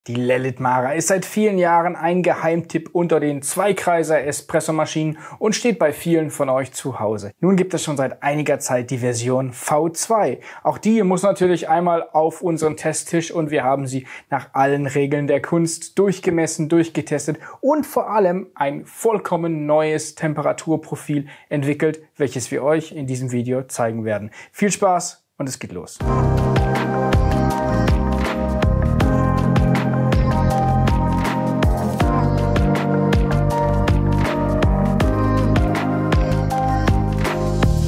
Die Lelit Mara ist seit vielen Jahren ein Geheimtipp unter den Zweikreiser Espressomaschinen und steht bei vielen von euch zu Hause. Nun gibt es schon seit einiger Zeit die Version V2. Auch die muss natürlich einmal auf unseren Testtisch und wir haben sie nach allen Regeln der Kunst durchgemessen, durchgetestet und vor allem ein vollkommen neues Temperaturprofil entwickelt, welches wir euch in diesem Video zeigen werden. Viel Spaß und es geht los.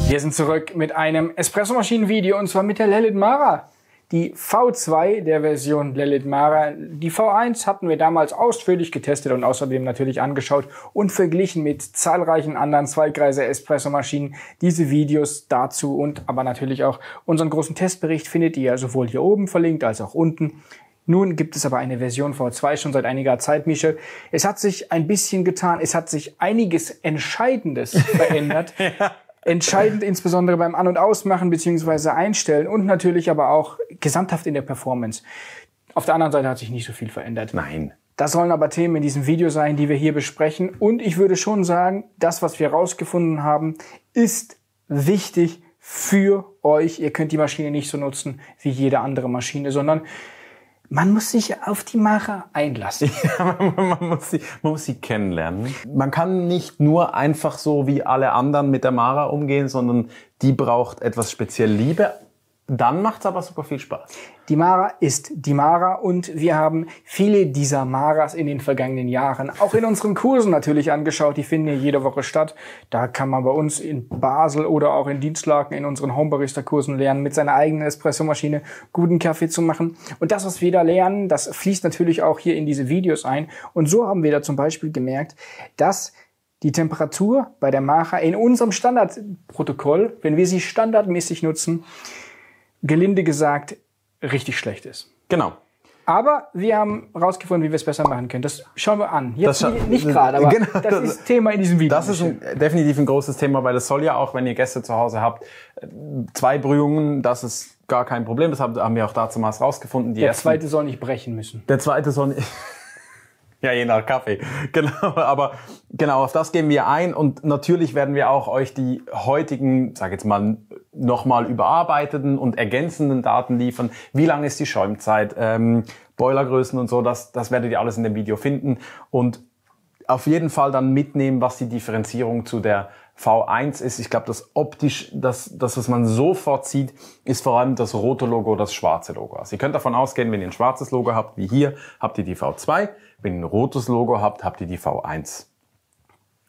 Wir sind zurück mit einem Espressomaschinen-Video und zwar mit der Lelit Mara. Die V2 der Version Lelit Mara. Die V1 hatten wir damals ausführlich getestet und außerdem natürlich angeschaut und verglichen mit zahlreichen anderen Zweikreiser-Espressomaschinen. Diese Videos dazu und aber natürlich auch unseren großen Testbericht findet ihr sowohl hier oben verlinkt als auch unten. Nun gibt es aber eine Version V2 schon seit einiger Zeit, Michel. Es hat sich ein bisschen getan, es hat sich einiges Entscheidendes verändert. Ja. Entscheidend insbesondere beim An- und Ausmachen bzw. Einstellen und natürlich aber auch gesamthaft in der Performance. Auf der anderen Seite hat sich nicht so viel verändert. Nein. Das sollen aber Themen in diesem Video sein, die wir hier besprechen. Und ich würde schon sagen, das, was wir herausgefunden haben, ist wichtig für euch. Ihr könnt die Maschine nicht so nutzen wie jede andere Maschine, sondern man muss sich auf die Mara einlassen. Ja, man muss sie kennenlernen. Man kann nicht nur einfach so wie alle anderen mit der Mara umgehen, sondern die braucht etwas speziell Liebe. Dann macht's aber super viel Spaß. Die Mara ist die Mara und wir haben viele dieser Maras in den vergangenen Jahren auch in unseren Kursen natürlich angeschaut. Die finden ja jede Woche statt. Da kann man bei uns in Basel oder auch in Dienstlaken in unseren Homebarista-Kursen lernen, mit seiner eigenen Espressomaschine guten Kaffee zu machen. Und das, was wir da lernen, das fließt natürlich auch hier in diese Videos ein. Und so haben wir da zum Beispiel gemerkt, dass die Temperatur bei der Mara in unserem Standardprotokoll, wenn wir sie standardmäßig nutzen, gelinde gesagt, richtig schlecht ist. Genau. Aber wir haben rausgefunden, wie wir es besser machen können. Das schauen wir an. Jetzt nicht gerade, aber genau, das ist Thema in diesem Video. Das ist definitiv ein großes Thema, weil es soll ja auch, wenn ihr Gäste zu Hause habt, 2 Brühungen, das ist gar kein Problem. Das haben wir auch damals rausgefunden. Der zweite soll nicht brechen müssen. Der zweite soll nicht... Ja, je nach Kaffee. Genau, aber genau, auf das gehen wir ein und natürlich werden wir auch euch die heutigen, sag jetzt mal, nochmal überarbeiteten und ergänzenden Daten liefern. Wie lang ist die Schäumzeit, Boilergrößen und so, das werdet ihr alles in dem Video finden und auf jeden Fall dann mitnehmen, was die Differenzierung zu der V1 ist. Ich glaube, das optisch, das, was man sofort sieht, ist vor allem das rote Logo, das schwarze Logo. Also ihr könnt davon ausgehen, wenn ihr ein schwarzes Logo habt, wie hier, habt ihr die V2. Wenn ihr ein rotes Logo habt, habt ihr die V1.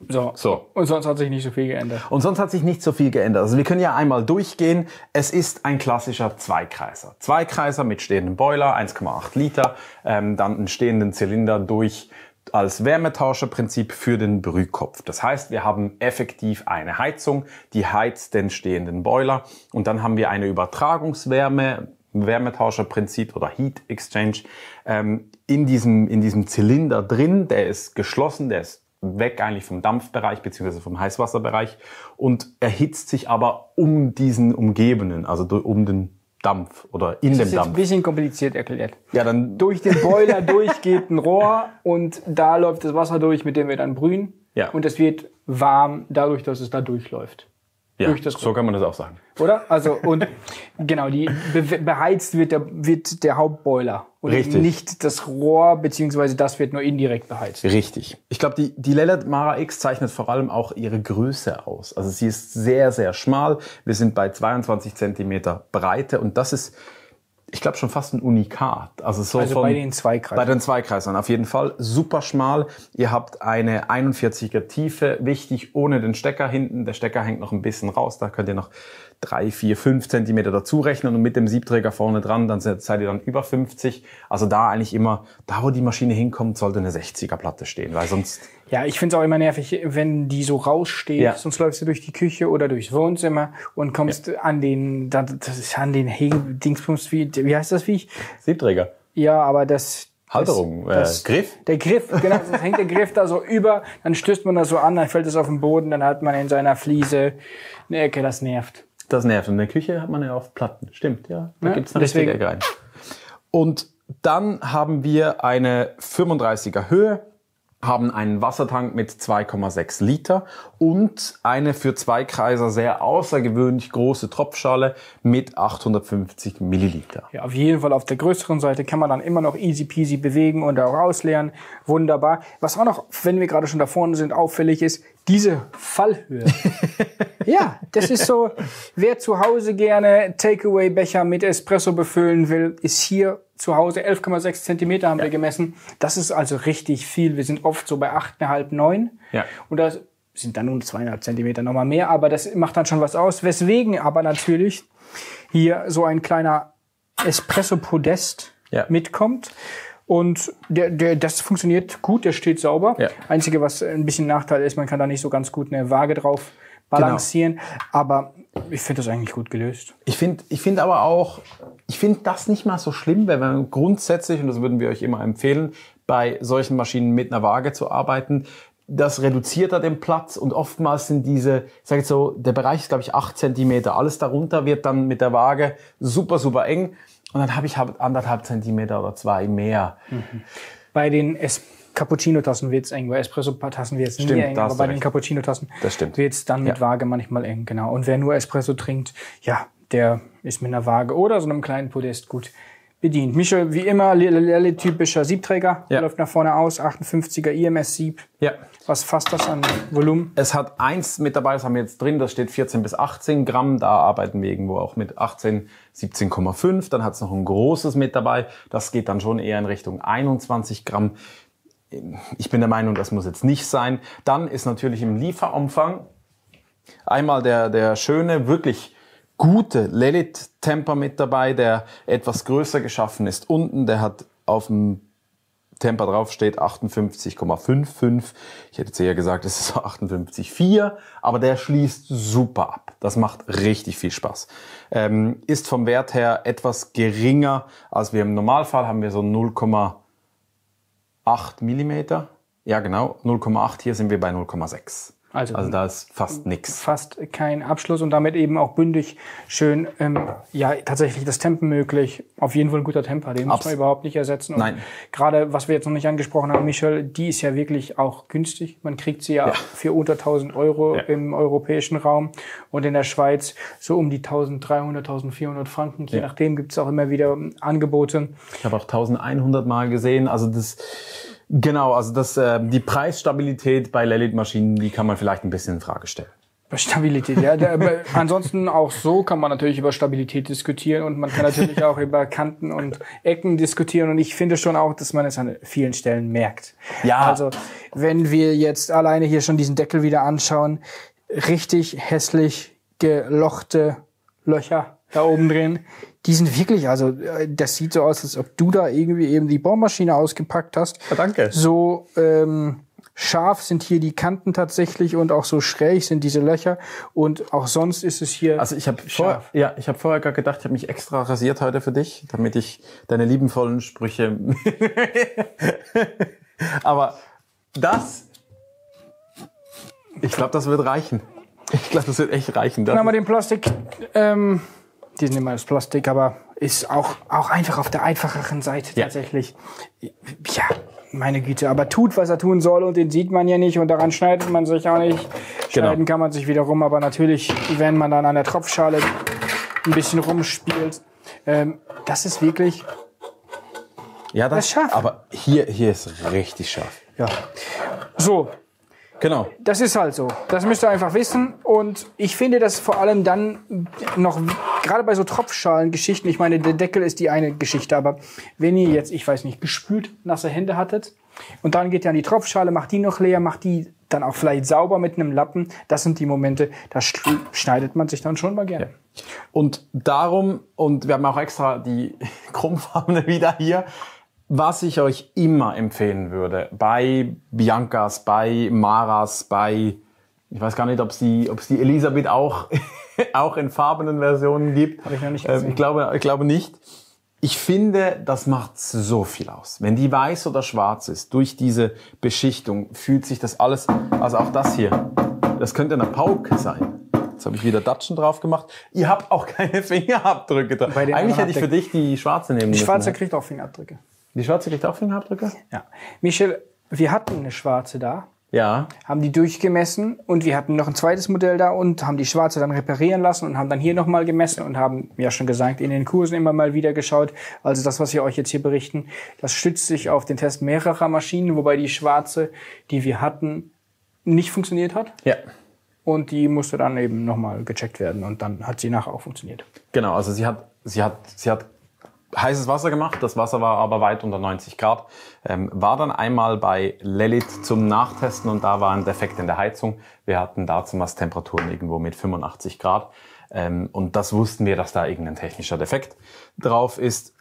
So. Und sonst hat sich nicht so viel geändert. Und sonst hat sich nicht so viel geändert. Also wir können ja einmal durchgehen. Es ist ein klassischer Zweikreiser. Zweikreiser mit stehendem Boiler, 1,8 Liter, dann einen stehenden Zylinder durch als Wärmetauscheprinzip für den Brühkopf. Das heißt, wir haben effektiv eine Heizung, die heizt den stehenden Boiler und dann haben wir eine Übertragungswärme, Wärmetauscheprinzip oder Heat Exchange in diesem Zylinder drin. Der ist geschlossen, der ist weg eigentlich vom Dampfbereich bzw. vom Heißwasserbereich und erhitzt sich aber um diesen umgebenden, also um den Dampf oder in dem Dampf. Das ist jetzt ein bisschen kompliziert erklärt. Ja, dann durch den Boiler geht ein Rohr und da läuft das Wasser durch, mit dem wir dann brühen. Ja. Und es wird warm dadurch, dass es da durchläuft. Ja, so kann man das auch sagen. Oder? Also, und genau, beheizt wird der Hauptboiler. Und richtig. Nicht das Rohr, beziehungsweise das wird nur indirekt beheizt. Richtig. Ich glaube, die Lelit Mara X zeichnet vor allem auch ihre Größe aus. Also sie ist sehr, sehr schmal. Wir sind bei 22 Zentimeter Breite und das ist, ich glaube, schon fast ein Unikat. Also bei den Zweikreisern. Bei den Zweikreisern auf jeden Fall. Super schmal. Ihr habt eine 41er Tiefe. Wichtig, ohne den Stecker hinten. Der Stecker hängt noch ein bisschen raus. Da könnt ihr noch 3, 4, 5 Zentimeter dazu rechnen und mit dem Siebträger vorne dran, dann seid ihr dann über 50. Also da eigentlich immer, da wo die Maschine hinkommt, sollte eine 60er Platte stehen, weil sonst... Ja, ich finde es auch immer nervig, wenn die so raussteht, ja. Sonst läufst du durch die Küche oder durchs Wohnzimmer und kommst an den Dingsbums, wie heißt das Viech? Siebträger. Ja, aber Halterung, Griff? Der Griff, genau, das hängt der Griff da so über, dann stößt man das so an, dann fällt es auf den Boden, dann hat man in seiner Fliese eine Ecke, das nervt. Das nervt. Und in der Küche hat man ja oft Platten. Stimmt, ja. Da gibt's eine richtige Ecke rein. Und Dann haben wir eine 35er Höhe, haben einen Wassertank mit 2,6 Liter und eine für Zweikreiser sehr außergewöhnlich große Tropfschale mit 850 Milliliter. Ja, auf jeden Fall auf der größeren Seite kann man dann immer noch easy peasy bewegen und auch ausleeren. Wunderbar. Was auch noch, wenn wir gerade schon da vorne sind, auffällig ist, diese Fallhöhe. Ja, das ist so, wer zu Hause gerne Takeaway-Becher mit Espresso befüllen will, ist hier zu Hause 11,6 Zentimeter haben wir gemessen. Das ist also richtig viel. Wir sind oft so bei 8,5, 9. Ja. Und das sind dann nur 2,5 Zentimeter nochmal mehr, aber das macht dann schon was aus. Weswegen aber natürlich hier so ein kleiner Espresso-Podest mitkommt. Und das funktioniert gut, der steht sauber. Ja. Einzige, was ein bisschen Nachteil ist, man kann da nicht so ganz gut eine Waage drauf balancieren. Genau. Aber ich finde das eigentlich gut gelöst. Ich finde aber auch, ich finde das nicht mal so schlimm, wenn man grundsätzlich, und das würden wir euch immer empfehlen, bei solchen Maschinen mit einer Waage zu arbeiten. Das reduziert da den Platz und oftmals sind diese, ich sage jetzt so, der Bereich ist glaube ich 8 Zentimeter. Alles darunter wird dann mit der Waage super, super eng. Und dann habe ich halt 1,5 Zentimeter oder 2 mehr. Mhm. Bei den Cappuccino-Tassen wird es eng, bei Espresso-Tassen wird es nie eng, aber bei den Cappuccino-Tassen wird es dann mit Waage manchmal eng, genau. Und wer nur Espresso trinkt, ja, der ist mit einer Waage oder so einem kleinen Podest gut bedient. Michel, wie immer, typischer Siebträger, läuft nach vorne aus, 58er IMS-Sieb. Ja. Was fasst das an Volumen? Es hat eins mit dabei, das haben wir jetzt drin, das steht 14 bis 18 Gramm. Da arbeiten wir irgendwo auch mit 18, 17,5. Dann hat es noch ein großes mit dabei. Das geht dann schon eher in Richtung 21 Gramm. Ich bin der Meinung, das muss jetzt nicht sein. Dann ist natürlich im Lieferumfang einmal der schöne, wirklich gute Lelit-Temper mit dabei, der etwas größer geschaffen ist. Unten, der hat auf dem Temper drauf steht 58,55. Ich hätte jetzt eher gesagt, es ist 58,4, aber der schließt super ab. Das macht richtig viel Spaß. Ist vom Wert her etwas geringer als wir im Normalfall. Haben wir so 0,8 Millimeter. Ja, genau, 0,8. Hier sind wir bei 0,6. Also da ist fast nichts. Fast kein Abschluss und damit eben auch bündig schön, tatsächlich das Tempen möglich. Auf jeden Fall ein guter Temper, den muss man überhaupt nicht ersetzen. Und nein. Gerade, was wir jetzt noch nicht angesprochen haben, Michel, die ist ja wirklich auch günstig. Man kriegt sie ja für unter 1.000 Euro im europäischen Raum und in der Schweiz so um die 1.300, 1.400 Franken. Je nachdem gibt es auch immer wieder Angebote. Ich habe auch 1.100 Mal gesehen, also das... Genau, also die Preisstabilität bei Lelit-Maschinen, die kann man vielleicht ein bisschen in Frage stellen. Stabilität, ja. Ansonsten auch so kann man natürlich über Stabilität diskutieren und man kann natürlich auch über Kanten und Ecken diskutieren und ich finde schon auch, dass man es an vielen Stellen merkt. Ja. Also, wenn wir jetzt alleine hier schon diesen Deckel wieder anschauen, richtig hässlich gelochte Löcher da oben drin. Die sind wirklich, also das sieht so aus, als ob du da irgendwie eben die Bohrmaschine ausgepackt hast. Ja, danke. So scharf sind hier die Kanten tatsächlich und auch so schräg sind diese Löcher und auch sonst ist es hier. Also ich habe vorher gar gedacht, ich habe mich extra rasiert heute für dich, damit ich deine liebenvollen Sprüche. Aber ich glaube, das wird reichen. Ich glaube, das wird echt reichen. Dann haben wir den Plastik. Die sind immer das Plastik, aber ist auch einfach auf der einfacheren Seite tatsächlich. Ja, meine Güte. Aber tut, was er tun soll und den sieht man ja nicht und daran schneidet man sich auch nicht. Schneiden kann man sich wiederum, aber natürlich, wenn man dann an der Tropfschale ein bisschen rumspielt, das ist wirklich das ist scharf. Aber hier ist richtig scharf. Ja. So. Genau. Das ist halt so. Das müsst ihr einfach wissen. Und ich finde das vor allem dann noch, gerade bei so Tropfschalen-Geschichten, ich meine, der Deckel ist die eine Geschichte, aber wenn ihr jetzt, ich weiß nicht, gespült nasse Hände hattet und dann geht ihr an die Tropfschale, macht die noch leer, macht die dann auch vielleicht sauber mit einem Lappen, das sind die Momente, da schneidet man sich dann schon mal gerne. Ja. Und darum, und wir haben auch extra die chromfarbene wieder hier, was ich euch immer empfehlen würde, bei Biancas, bei Maras, ich weiß gar nicht, ob es die Elisabeth auch in farbenen Versionen gibt. Habe ich noch nicht gesehen. Ich glaube nicht. Ich finde, das macht so viel aus. Wenn die weiß oder schwarz ist, durch diese Beschichtung fühlt sich das alles, also auch das hier, das könnte eine Pauke sein. Jetzt habe ich wieder Datschen drauf gemacht. Ihr habt auch keine Fingerabdrücke dran. Eigentlich hätte ich für dich die schwarze nehmen müssen. Die schwarze kriegt auch Fingerabdrücke. Die schwarze kriegt auch Fingerabdrücke? Ja. Michel, wir hatten eine schwarze da. Ja. Haben die durchgemessen und wir hatten noch ein zweites Modell da und haben die schwarze dann reparieren lassen und haben dann hier nochmal gemessen und haben, ja schon gesagt, in den Kursen immer mal wieder geschaut. Also das, was wir euch jetzt hier berichten, das stützt sich auf den Test mehrerer Maschinen, wobei die schwarze, die wir hatten, nicht funktioniert hat. Ja. Und die musste dann eben nochmal gecheckt werden und dann hat sie nachher auch funktioniert. Genau, also sie hat heißes Wasser gemacht, das Wasser war aber weit unter 90 Grad. War dann einmal bei Lelit zum Nachtesten und da war ein Defekt in der Heizung. Wir hatten damals Temperaturen irgendwo mit 85 Grad. Und das wussten wir, dass da irgendein technischer Defekt drauf ist.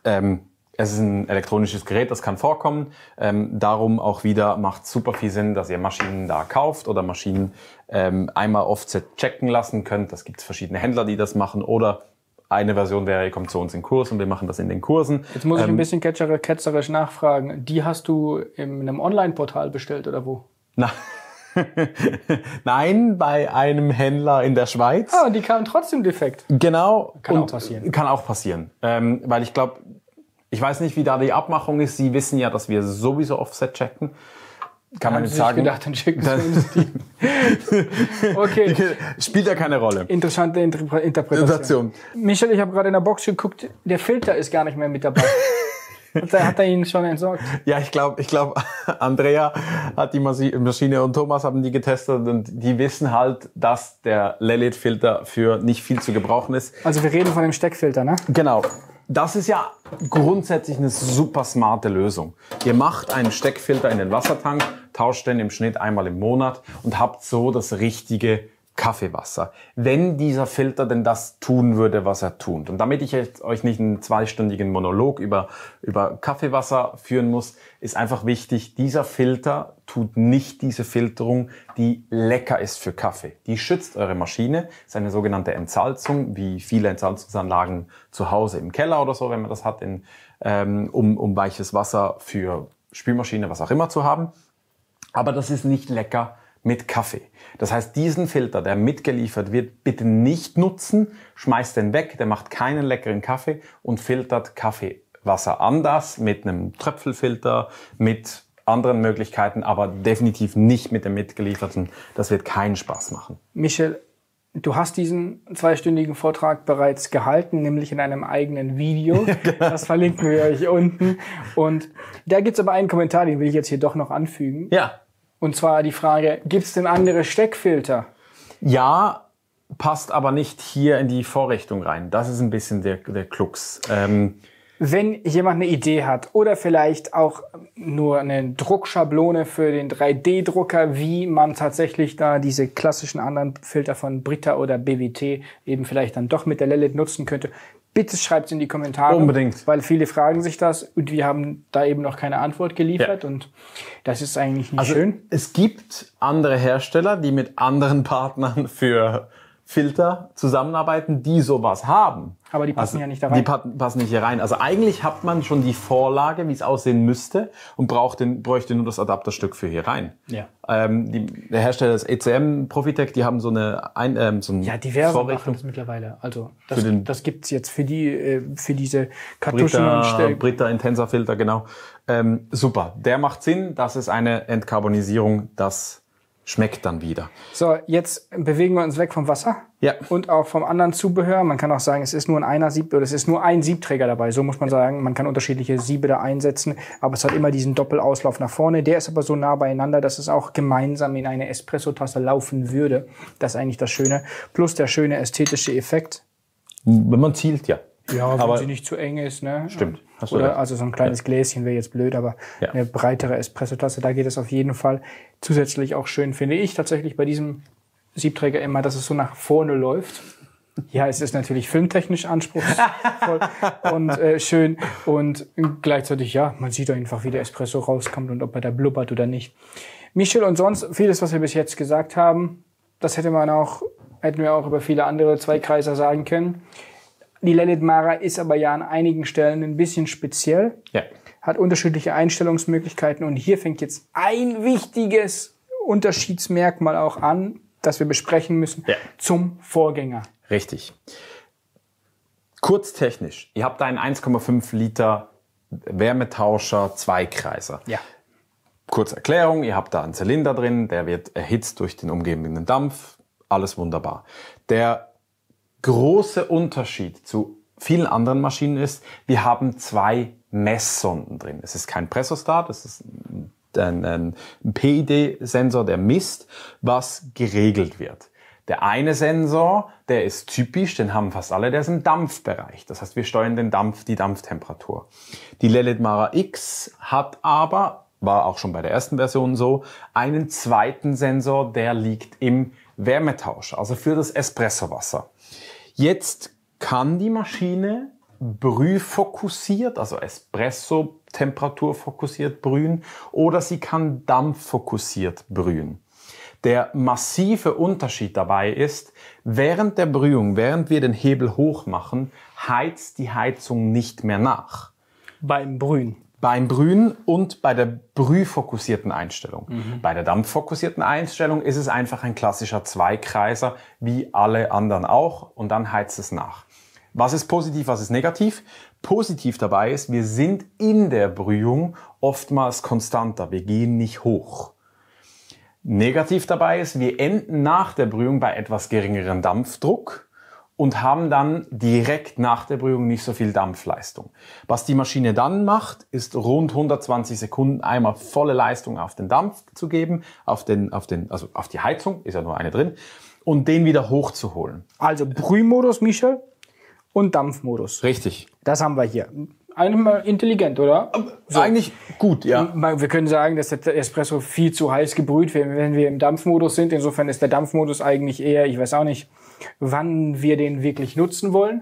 Es ist ein elektronisches Gerät, das kann vorkommen. Darum auch wieder macht super viel Sinn, dass ihr Maschinen da kauft oder Maschinen einmal Offset checken lassen könnt. Das gibt verschiedene Händler, die das machen. Oder eine Version wäre, ihr kommt zu uns in Kurs und wir machen das in den Kursen. Jetzt muss ich ein bisschen ketzerisch nachfragen. Die hast du in einem Online-Portal bestellt oder wo? Nein, bei einem Händler in der Schweiz. Ah, die kamen trotzdem defekt. Genau. Kann auch passieren. Kann auch passieren. Weil ich glaube, ich weiß nicht, wie da die Abmachung ist. Sie wissen ja, dass wir sowieso Offset checken. Kann man jetzt sagen. Gedacht, dann schicken Sie uns die. Okay. Spielt ja keine Rolle. Interessante Interpretation. Michel, ich habe gerade in der Box geguckt, der Filter ist gar nicht mehr mit dabei. Hat er ihn schon entsorgt? Ja, ich glaube, Andrea hat die Maschine und Thomas haben die getestet und die wissen halt, dass der Lelit-Filter für nicht viel zu gebrauchen ist. Also wir reden von dem Steckfilter, ne? Genau. Das ist ja grundsätzlich eine super smarte Lösung. Ihr macht einen Steckfilter in den Wassertank, tauscht den im Schnitt einmal im Monat und habt so das richtige Kaffeewasser. Wenn dieser Filter denn das tun würde, was er tut. Und damit ich jetzt euch nicht einen 2-stündigen Monolog über Kaffeewasser führen muss, ist einfach wichtig, dieser Filter tut nicht diese Filterung, die lecker ist für Kaffee. Die schützt eure Maschine, ist eine sogenannte Entsalzung, wie viele Entsalzungsanlagen zu Hause im Keller oder so, wenn man das hat, um weiches Wasser für Spülmaschine, was auch immer zu haben. Aber das ist nicht lecker mit Kaffee. Das heißt, diesen Filter, der mitgeliefert wird, bitte nicht nutzen, schmeißt den weg, der macht keinen leckeren Kaffee und filtert Kaffeewasser anders mit einem Tröpfelfilter, mit anderen Möglichkeiten, aber definitiv nicht mit dem mitgelieferten. Das wird keinen Spaß machen. Michel, du hast diesen 2-stündigen Vortrag bereits gehalten, nämlich in einem eigenen Video. Ja, genau. Das verlinken wir euch unten. Und da gibt's aber einen Kommentar, den will ich jetzt hier doch noch anfügen. Ja. Und zwar die Frage, gibt's denn andere Steckfilter? Ja, passt aber nicht hier in die Vorrichtung rein. Das ist ein bisschen der Krux. Wenn jemand eine Idee hat oder vielleicht auch nur eine Druckschablone für den 3D-Drucker, wie man tatsächlich da diese klassischen anderen Filter von Brita oder BWT eben vielleicht dann doch mit der Lelit nutzen könnte, bitte schreibt es in die Kommentare. Unbedingt. Weil viele fragen sich das und wir haben da eben noch keine Antwort geliefert und das ist eigentlich nicht schön. Es gibt andere Hersteller, die mit anderen Partnern für Filter zusammenarbeiten, die sowas haben. Aber die passen ja nicht da rein. Die passen nicht hier rein. Also eigentlich hat man schon die Vorlage, wie es aussehen müsste und bräuchte nur das Adapterstück für hier rein. Ja. Der Hersteller des ECM Profitec, die haben so eine diverse machen das mittlerweile. Also das gibt's jetzt für diese Kartuschen und Brita Intensa Filter, genau. Super. Der macht Sinn. Das ist eine Entkarbonisierung. Das schmeckt dann wieder. So, jetzt bewegen wir uns weg vom Wasser. Ja. Und auch vom anderen Zubehör. Man kann auch sagen, es ist nur ein Siebträger dabei. So muss man sagen. Man kann unterschiedliche Siebe da einsetzen. Aber es hat immer diesen Doppelauslauf nach vorne. Der ist aber so nah beieinander, dass es auch gemeinsam in eine Espresso-Tasse laufen würde. Das ist eigentlich das Schöne. Plus der schöne ästhetische Effekt. Wenn man zielt, ja. Ja, wenn sie nicht zu eng ist, ne? Stimmt. Oder also so ein kleines Gläschen wäre jetzt blöd, aber eine breitere Espresso-Tasse, da geht es auf jeden Fall. Zusätzlich auch schön, finde ich tatsächlich bei diesem Siebträger immer, dass es so nach vorne läuft. Ja, es ist natürlich filmtechnisch anspruchsvoll und schön und gleichzeitig, ja, man sieht einfach, wie der Espresso rauskommt und ob er da blubbert oder nicht. Michel, und sonst vieles, was wir bis jetzt gesagt haben, das hätten wir auch über viele andere Zweikreiser sagen können. Die Lelit Mara ist aber ja an einigen Stellen ein bisschen speziell, hat unterschiedliche Einstellungsmöglichkeiten und hier fängt jetzt ein wichtiges Unterschiedsmerkmal auch an, das wir besprechen müssen, zum Vorgänger. Richtig. Kurz technisch. Ihr habt einen 1,5 Liter Wärmetauscher Zweikreiser. Ja. Kurze Erklärung, ihr habt da einen Zylinder drin, der wird erhitzt durch den umgebenden Dampf. Alles wunderbar. Der große Unterschied zu vielen anderen Maschinen ist, wir haben 2 Messsonden drin. Es ist kein Pressostat, es ist ein PID-Sensor, der misst, was geregelt wird. Der eine Sensor, der ist typisch, den haben fast alle, der ist im Dampfbereich. Das heißt, wir steuern den Dampf, die Dampftemperatur. Die Lelit Mara X hat aber, war auch schon bei der ersten Version so, einen zweiten Sensor, der liegt im Wärmetauscher, also für das Espressowasser. Jetzt kann die Maschine brühfokussiert, also Espresso-Temperatur fokussiert brühen, oder sie kann dampffokussiert brühen. Der massive Unterschied dabei ist, während der Brühung, während wir den Hebel hoch machen, heizt die Heizung nicht mehr nach. Beim Brühen. Beim Brühen und bei der brühfokussierten Einstellung. Bei der dampffokussierten Einstellung ist es einfach ein klassischer Zweikreiser, wie alle anderen auch, und dann heizt es nach. Was ist positiv, was ist negativ? Positiv dabei ist, wir sind in der Brühung oftmals konstanter, wir gehen nicht hoch. Negativ dabei ist, wir enden nach der Brühung bei etwas geringerem Dampfdruck und haben dann direkt nach der Brühung nicht so viel Dampfleistung. Was die Maschine dann macht, ist rund 120 Sekunden einmal volle Leistung auf den Dampf zu geben, also auf die Heizung, ist ja nur eine drin, und den wieder hochzuholen. Also Brühmodus, Michel, und Dampfmodus. Richtig. Das haben wir hier. Eigentlich mal intelligent, oder? So. Eigentlich gut, ja. Wir können sagen, dass der Espresso viel zu heiß gebrüht wird, wenn wir im Dampfmodus sind. Insofern ist der Dampfmodus eigentlich eher, ich weiß auch nicht, wann wir den wirklich nutzen wollen.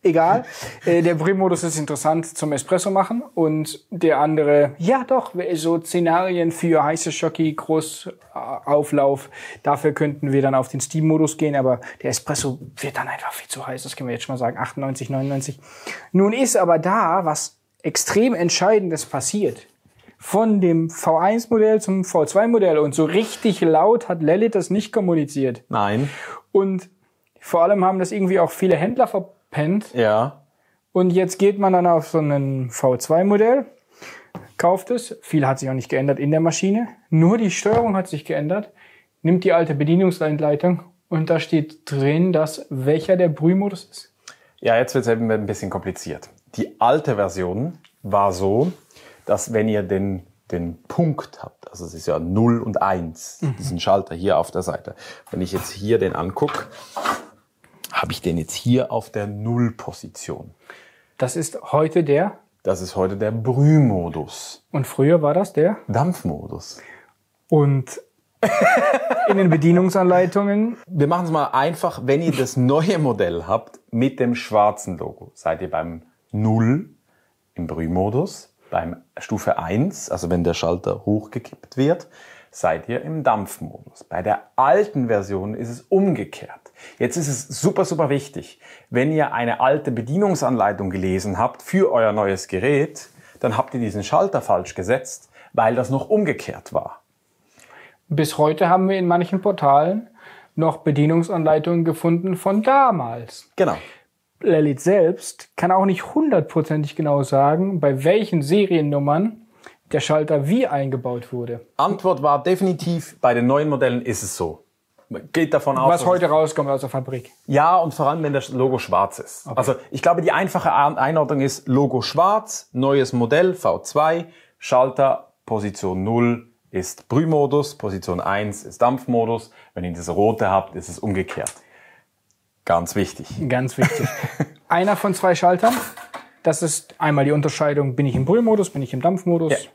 Egal. Der Brühmodus ist interessant zum Espresso machen und der andere, ja doch, so Szenarien für heiße Schoki, Großauflauf, dafür könnten wir dann auf den Steam-Modus gehen, aber der Espresso wird dann einfach viel zu heiß, das können wir jetzt schon mal sagen, 98, 99. Nun ist aber da was extrem Entscheidendes passiert. Von dem V1-Modell zum V2-Modell und so richtig laut hat Lelit das nicht kommuniziert. Nein. Und vor allem haben das irgendwie auch viele Händler verpennt. Ja. Und jetzt geht man dann auf so ein V2-Modell, kauft es. Viel hat sich auch nicht geändert in der Maschine. Nur die Steuerung hat sich geändert. Nimmt die alte Bedienungsanleitung und da steht drin, dass welcher der Brühmodus ist. Ja, jetzt wird es eben ein bisschen kompliziert. Die alte Version war so, dass wenn ihr den Punkt habt, also es ist ja 0 und 1, diesen Schalter hier auf der Seite. Wenn ich jetzt hier den angucke, habe ich den jetzt hier auf der Null-Position. Das ist heute der? Das ist heute der Brühmodus. Und früher war das der? Dampfmodus. Und in den Bedienungsanleitungen? Wir machen es mal einfach, wenn ihr das neue Modell habt mit dem schwarzen Logo, seid ihr beim 0 im Brühmodus, beim Stufe 1, also wenn der Schalter hochgekippt wird, seid ihr im Dampfmodus. Bei der alten Version ist es umgekehrt. Jetzt ist es super, super wichtig, wenn ihr eine alte Bedienungsanleitung gelesen habt für euer neues Gerät, dann habt ihr diesen Schalter falsch gesetzt, weil das noch umgekehrt war. Bis heute haben wir in manchen Portalen noch Bedienungsanleitungen gefunden von damals. Genau. Lelit selbst kann auch nicht hundertprozentig genau sagen, bei welchen Seriennummern der Schalter wie eingebaut wurde. Antwort war definitiv, bei den neuen Modellen ist es so. Geht davon aus, was heute rauskommt aus der Fabrik. Ja, und vor allem, wenn das Logo schwarz ist. Okay. Also ich glaube, die einfache Einordnung ist Logo schwarz, neues Modell, V2, Schalter, Position 0 ist Brühmodus, Position 1 ist Dampfmodus. Wenn ihr das rote habt, ist es umgekehrt. Ganz wichtig. Ganz wichtig. Einer von 2 Schaltern. Das ist einmal die Unterscheidung, bin ich im Brühmodus, bin ich im Dampfmodus. Ja.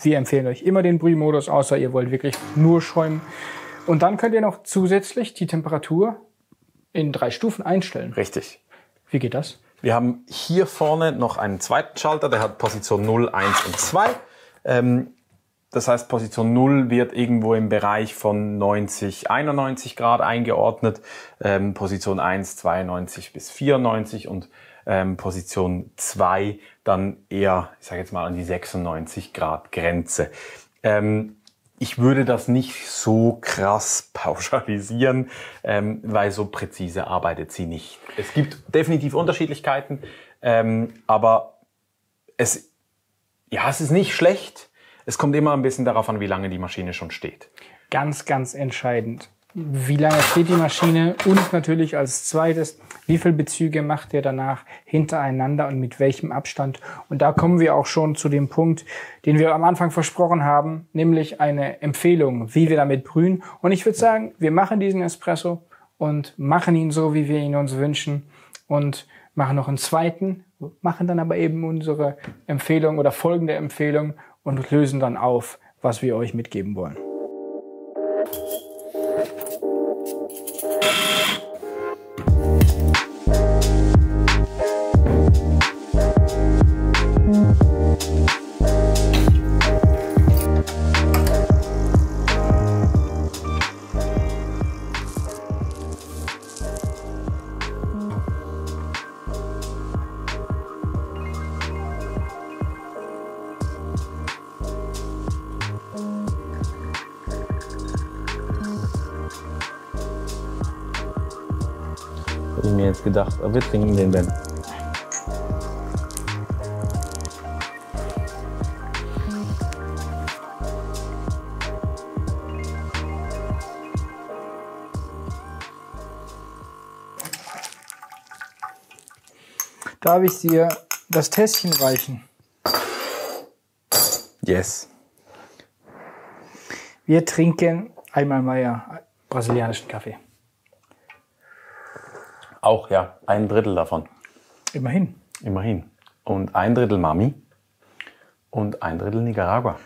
Wir empfehlen euch immer den Brühmodus, außer ihr wollt wirklich nur schäumen. Und dann könnt ihr noch zusätzlich die Temperatur in 3 Stufen einstellen. Richtig. Wie geht das? Wir haben hier vorne noch einen zweiten Schalter, der hat Position 0, 1 und 2. Das heißt, Position 0 wird irgendwo im Bereich von 90, 91 Grad eingeordnet. Position 1, 92 bis 94 und Position 2 dann eher, ich sage jetzt mal, an die 96 Grad Grenze. ich würde das nicht so krass pauschalisieren, weil so präzise arbeitet sie nicht. Es gibt definitiv Unterschiedlichkeiten, aber es ist nicht schlecht. Es kommt immer ein bisschen darauf an, wie lange die Maschine schon steht. Ganz, ganz entscheidend. Wie lange steht die Maschine und natürlich als zweites, wie viele Bezüge macht ihr danach hintereinander und mit welchem Abstand? Und da kommen wir auch schon zu dem Punkt, den wir am Anfang versprochen haben, nämlich eine Empfehlung, wie wir damit brühen. Und ich würde sagen, wir machen diesen Espresso und machen ihn so, wie wir ihn uns wünschen und machen noch einen zweiten, machen dann aber eben unsere Empfehlung oder folgende Empfehlung und lösen dann auf, was wir euch mitgeben wollen. Habe ich mir jetzt gedacht, aber wir trinken den denn. Darf ich dir das Tässchen reichen? Yes. Wir trinken einmal mehr brasilianischen Kaffee. Auch, ja. 1/3 davon. Immerhin. Immerhin. Und 1/3 Mami und 1/3 Nicaragua.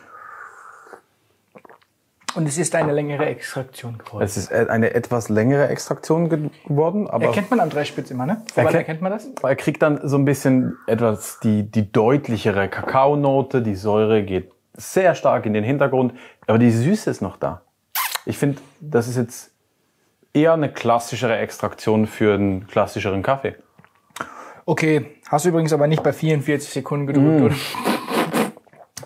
Und es ist eine längere Extraktion geworden. Es ist eine etwas längere Extraktion geworden, aber Erkennt man am Dreispitz immer, ne? Woran erkennt man das? er kriegt dann so ein bisschen etwas die deutlichere Kakaonote. Die Säure geht sehr stark in den Hintergrund, aber die Süße ist noch da. Ich finde, das ist jetzt eher eine klassischere Extraktion für einen klassischeren Kaffee. Okay, hast du übrigens aber nicht bei 44 Sekunden gedrückt, oder?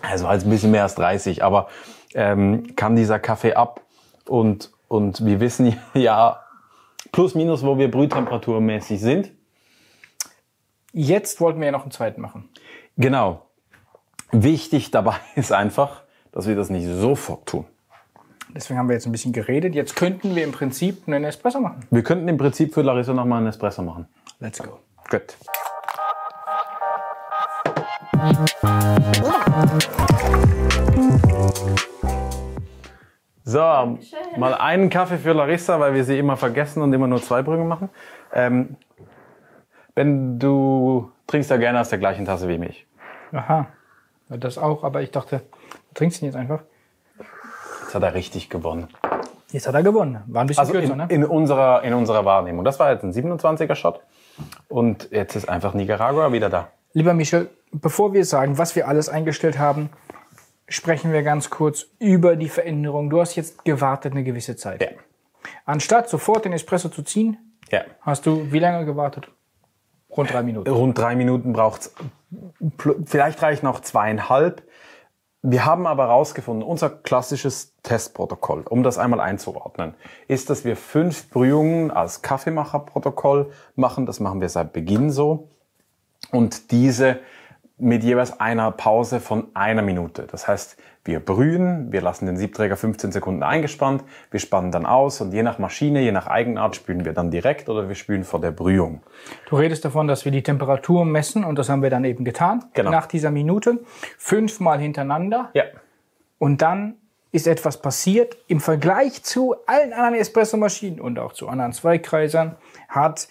Also halt ein bisschen mehr als 30, aber kann dieser Kaffee ab und wir wissen ja plus minus, wo wir brühtemperaturmäßig sind. Jetzt wollten wir ja noch einen zweiten machen. Genau. Wichtig dabei ist einfach, dass wir das nicht sofort tun. Deswegen haben wir jetzt ein bisschen geredet. Jetzt könnten wir im Prinzip einen Espresso machen. Wir könnten im Prinzip für Larissa nochmal einen Espresso machen. Let's go. Gut. So, mal einen Kaffee für Larissa, weil wir sie immer vergessen und immer nur 2 Brühen machen. Ben, du trinkst ja gerne aus der gleichen Tasse wie mich. Aha, das auch, aber ich dachte, du trinkst ihn jetzt einfach. Jetzt hat er richtig gewonnen. Jetzt hat er gewonnen. War ein bisschen Also kürzer, ne? in unserer Wahrnehmung. Das war jetzt ein 27er-Shot und jetzt ist einfach Nicaragua wieder da. Lieber Michel, bevor wir sagen, was wir alles eingestellt haben, sprechen wir ganz kurz über die Veränderung. Du hast jetzt gewartet eine gewisse Zeit. Ja. Anstatt sofort den Espresso zu ziehen, Ja. hast du wie lange gewartet? Rund 3 Minuten. Rund 3 Minuten braucht's. Vielleicht reicht noch 2,5. Wir haben aber herausgefunden, unser klassisches Testprotokoll, um das einmal einzuordnen, ist, dass wir 5 Brühungen als Kaffeemacherprotokoll machen. Das machen wir seit Beginn so. Und diese mit jeweils einer Pause von 1 Minute. Das heißt, wir brühen, wir lassen den Siebträger 15 Sekunden eingespannt, wir spannen dann aus und je nach Maschine, je nach Eigenart spülen wir dann direkt oder wir spülen vor der Brühung. Du redest davon, dass wir die Temperatur messen und das haben wir dann eben getan. Genau. Nach dieser Minute 5-mal hintereinander. Ja. Und dann ist etwas passiert. Im Vergleich zu allen anderen Espresso-Maschinen und auch zu anderen Zweikreisern hat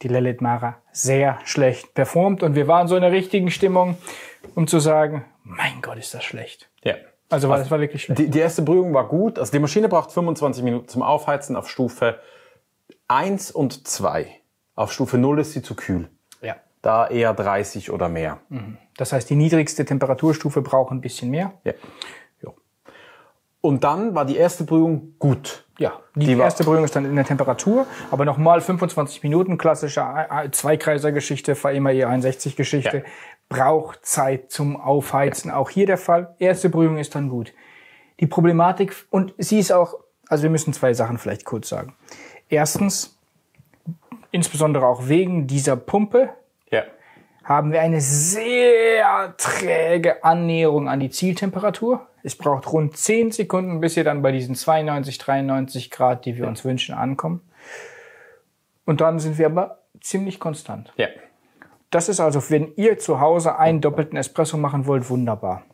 die Lilith Mara sehr schlecht performt. Und wir waren so in der richtigen Stimmung, um zu sagen, mein Gott, ist das schlecht. Ja. Also das war wirklich schlecht. Die erste Brühung war gut. Also die Maschine braucht 25 Minuten zum Aufheizen auf Stufe 1 und 2. Auf Stufe 0 ist sie zu kühl. Ja. Da eher 30 oder mehr. Das heißt, die niedrigste Temperaturstufe braucht ein bisschen mehr. Ja. Und dann war die erste Brühung gut. Ja, die erste Brühung ist dann in der Temperatur, aber nochmal 25 Minuten, klassische Zweikreiser-Geschichte, immer eher 61-Geschichte, braucht Zeit zum Aufheizen. Auch hier der Fall, erste Brühung ist dann gut. Die Problematik, und sie ist auch, also wir müssen zwei Sachen vielleicht kurz sagen. Erstens, insbesondere auch wegen dieser Pumpe, haben wir eine sehr träge Annäherung an die Zieltemperatur. Es braucht rund 10 Sekunden, bis ihr dann bei diesen 92, 93 Grad, die wir uns wünschen, ankommen. Und dann sind wir aber ziemlich konstant. Ja. Das ist also, wenn ihr zu Hause einen doppelten Espresso machen wollt, wunderbar.